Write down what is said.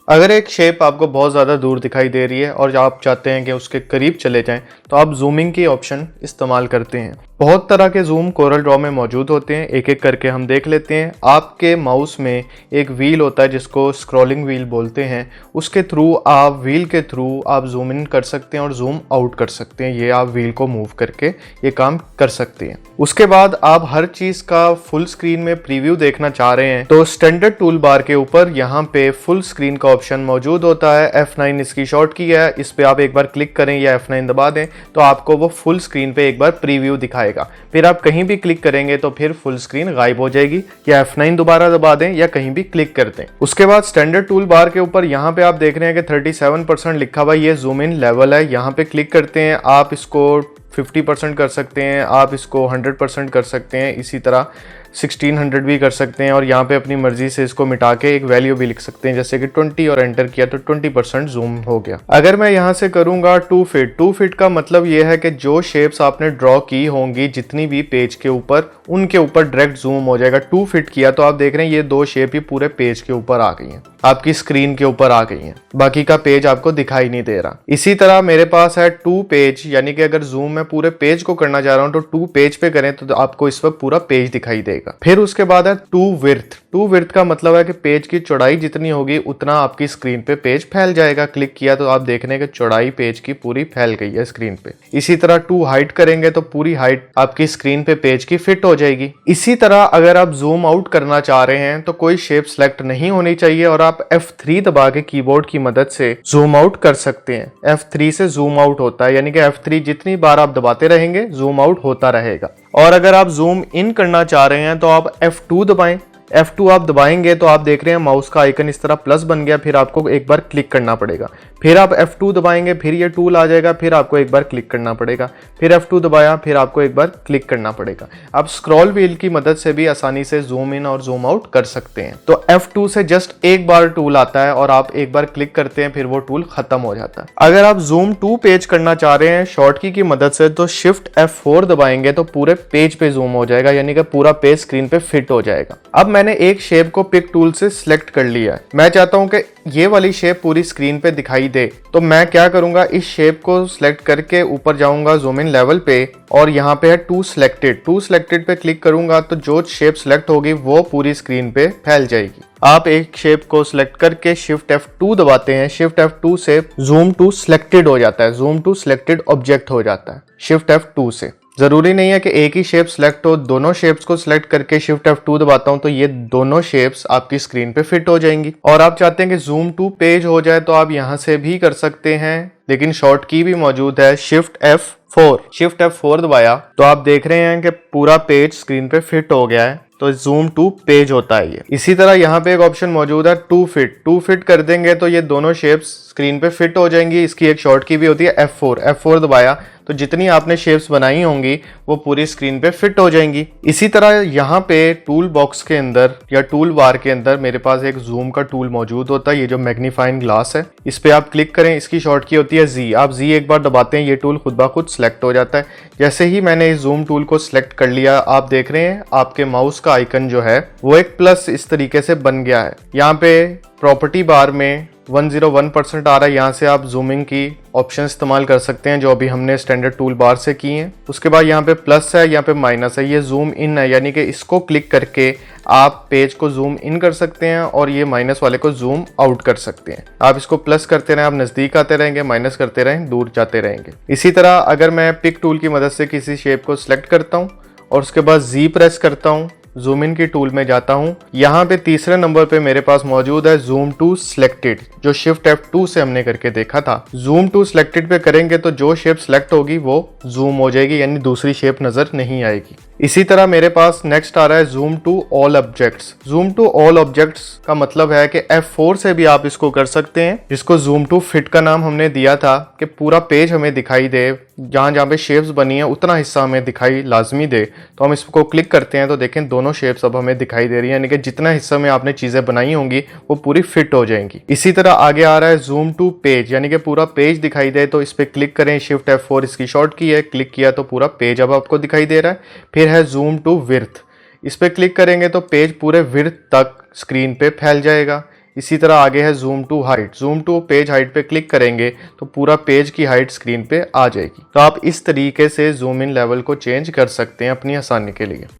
अगर एक शेप आपको बहुत ज़्यादा दूर दिखाई दे रही है और आप चाहते हैं कि उसके करीब चले जाएं, तो आप जूमिंग की ऑप्शन इस्तेमाल करते हैं। बहुत तरह के जूम कोरल ड्रॉ में मौजूद होते हैं, एक एक करके हम देख लेते हैं। आपके माउस में एक व्हील होता है जिसको स्क्रॉलिंग व्हील बोलते हैं, उसके थ्रू आप व्हील के थ्रू आप जूम इन कर सकते हैं और जूम आउट कर सकते हैं। ये आप व्हील को मूव करके ये काम कर सकते हैं। उसके बाद आप हर चीज़ का फुल स्क्रीन में प्रीव्यू देखना चाह रहे हैं तो स्टैंडर्ड टूल बार के ऊपर यहाँ पे फुल स्क्रीन का ऑप्शन मौजूद होता है। F9 इसकी शॉर्ट की है, इस पे आप एक बार क्लिक करें या F9 दबा दें तो आपको वो फुल स्क्रीन पे एक बार प्रीव्यू दिखाएगा। फिर आप कहीं भी क्लिक करेंगे तो फिर फुल स्क्रीन गायब हो जाएगी, या F9 दोबारा दबा दें या कहीं भी क्लिक कर दें। उसके बाद स्टैंडर्ड टूल बार के ऊपर यहाँ पे आप देख रहे हैं कि 37% लिखा हुआ ये जूम इन लेवल है। यहाँ पे क्लिक करते हैं, आप इसको 50% कर सकते हैं, आप इसको 100% कर सकते हैं, इसी तरह 1600 भी कर सकते हैं और यहाँ पे अपनी मर्जी से इसको मिटा के एक वैल्यू भी लिख सकते हैं, जैसे कि 20 और एंटर किया तो 20% जूम हो गया। अगर मैं यहाँ से करूँगा 2 फीट का मतलब ये है कि जो शेप्स आपने ड्रॉ की होंगी जितनी भी पेज के ऊपर, उनके ऊपर डायरेक्ट जूम हो जाएगा। 2 फीट किया तो आप देख रहे हैं ये 2 शेप ही पूरे पेज के ऊपर आ गई हैं, आपकी स्क्रीन के ऊपर आ गई हैं, बाकी का पेज आपको दिखाई नहीं दे रहा। इसी तरह मेरे पास है 2 पेज, यानी कि अगर जूम मैं पूरे पेज को करना चाह रहा हूँ तो 2 पेज पे करें तो आपको इस वक्त पूरा पेज दिखाई देगा। फिर उसके बाद है 2 विड्थ का मतलब है कि पेज की चौड़ाई जितनी होगी उतना आपकी स्क्रीन पे पेज फैल जाएगा। क्लिक किया तो आप देख रहे हैं कि चौड़ाई पेज की पूरी फैल गई है स्क्रीन पे। इसी तरह 2 हाइट करेंगे तो पूरी हाइट आपकी स्क्रीन पे पेज की फिट हो जाएगी। इसी तरह अगर आप जूम आउट करना चाह रहे हैं तो कोई शेप सेलेक्ट नहीं होनी चाहिए और आप F3 दबा के कीबोर्ड की मदद से जूम आउट कर सकते हैं। F3 से जूम आउट होता है, यानी कि F3 जितनी बार आप दबाते रहेंगे जूम आउट होता रहेगा। और अगर आप जूम इन करना चाह रहे हैं तो आप F2 दबाएं। F2 आप दबाएंगे तो आप देख रहे हैं माउस का आइकन इस तरह प्लस बन गया, फिर आपको एक बार क्लिक करना पड़ेगा। फिर आप F2 दबाएंगे, फिर ये टूल आ जाएगा, फिर आपको एक बार क्लिक करना पड़ेगा। फिर F2 दबाया, फिर आपको एक बार क्लिक करना पड़ेगा। आप स्क्रॉल व्हील की मदद से भी आसानी से जूम इन और जूम आउट कर सकते हैं। तो F2 से जस्ट एक बार टूल आता है और आप एक बार क्लिक करते हैं, फिर वो टूल खत्म हो जाता है। अगर आप जूम टू पेज करना चाह रहे हैं शॉर्ट की मदद से तो शिफ्ट F4 दबाएंगे तो पूरे पेज पे जूम हो जाएगा, यानी कि पूरा पेज स्क्रीन पे फिट हो जाएगा। अब मैंने एक शेप को पिक टूल से सिलेक्ट कर लिया है, मैं चाहता हूं कि ये वाली शेप पूरी स्क्रीन पे दिखाई दे, तो मैं क्या करूंगा, इस शेप को सिलेक्ट करके ऊपर जाऊंगा जूम इन लेवल पे और यहाँ पे है टू सिलेक्टेड पे क्लिक करूंगा तो जो शेप सिलेक्ट होगी वो पूरी स्क्रीन पे फैल जाएगी। आप एक शेप को सिलेक्ट करके शिफ्ट F2 दबाते हैं, शिफ्ट F2 से जूम टू सिलेक्टेड हो जाता है, जूम टू सिलेक्टेड ऑब्जेक्ट हो जाता है शिफ्ट F2 से। जरूरी नहीं है कि एक ही शेप सिलेक्ट हो, दोनों शेप्स को सिलेक्ट करके शिफ्ट F2 दबाता हूं तो ये दोनों शेप्स आपकी स्क्रीन पे फिट हो जाएंगी। और आप चाहते हैं कि जूम टू पेज हो जाए तो आप यहां से भी कर सकते हैं, लेकिन शॉर्ट की भी मौजूद है शिफ्ट F4 दबाया तो आप देख रहे हैं कि पूरा पेज स्क्रीन पे फिट हो गया है, तो जूम टू पेज होता है ये। इसी तरह यहाँ पे एक ऑप्शन मौजूद है टू फिट कर देंगे तो ये दोनों शेप्स स्क्रीन पे फिट हो जाएंगी। इसकी एक शॉर्ट की भी होती है F4 दबाया तो जितनी आपने शेप्स बनाई होंगी वो पूरी स्क्रीन पे फिट हो जाएंगी। इसी तरह यहाँ पे टूल बॉक्स के अंदर या टूल बार के अंदर मेरे पास एक जूम का टूल मौजूद होता है, ये जो मैग्नीफाइंग ग्लास है, इस पे आप क्लिक करें, इसकी शॉर्ट की होती है Z। आप Z एक बार दबाते हैं ये टूल खुद ब खुद सिलेक्ट हो जाता है। जैसे ही मैंने इस जूम टूल को सिलेक्ट कर लिया, आप देख रहे हैं आपके माउस का आइकन जो है वो एक प्लस इस तरीके से बन गया है। यहाँ पे प्रॉपर्टी बार में 101% आ रहा है, यहाँ से आप जूमिंग की ऑप्शन इस्तेमाल कर सकते हैं जो अभी हमने स्टैंडर्ड टूल बार से की हैं। उसके बाद यहाँ पे प्लस है, यहाँ पे माइनस है, ये जूम इन है, यानी कि इसको क्लिक करके आप पेज को जूम इन कर सकते हैं और ये माइनस वाले को जूम आउट कर सकते हैं। आप इसको प्लस करते रहें, आप नज़दीक आते रहेंगे, माइनस करते रहें, दूर जाते रहेंगे। इसी तरह अगर मैं पिक टूल की मदद से किसी शेप को सिलेक्ट करता हूँ और उसके बाद Z प्रेस करता हूँ, जूम इन की टूल में जाता हूं, यहाँ पे तीसरे नंबर पे मेरे पास मौजूद है जूम टू सिलेक्टेड, जो शिफ्ट F2 से हमने करके देखा था। जूम टू सिलेक्टेड पे करेंगे तो जो शेप सिलेक्ट होगी वो जूम हो जाएगी, यानी दूसरी शेप नजर नहीं आएगी। इसी तरह मेरे पास नेक्स्ट आ रहा है zoom to all objects. Zoom to all objects का मतलब है कि F4 से भी आप इसको कर सकते हैं, जिसको जूम टू फिट का नाम हमने दिया था कि पूरा पेज हमें दिखाई दे, जहां जहां पे शेप्स बनी है उतना हिस्सा हमें दिखाई लाजमी दे। तो हम इसको क्लिक करते हैं तो देखें दोनों शेप्स अब हमें दिखाई दे रही है, यानी कि जितना हिस्सा में आपने चीजें बनाई होंगी वो पूरी फिट हो जाएंगी। इसी तरह आगे आ रहा है जूम टू पेज, यानी कि पूरा पेज दिखाई दे, तो इस पे क्लिक करें, शिफ्ट F4 इसकी शॉर्ट की है, क्लिक किया तो पूरा पेज अब आपको दिखाई दे रहा है। फिर है जूम टू विड्थ, इस पे क्लिक करेंगे तो पेज पूरे विड्थ तक स्क्रीन पे फैल जाएगा। इसी तरह आगे है zoom to height. Zoom to page height पे क्लिक करेंगे तो पूरा पेज की हाइट स्क्रीन पे आ जाएगी। तो आप इस तरीके से जूम इन लेवल को चेंज कर सकते हैं अपनी आसानी के लिए।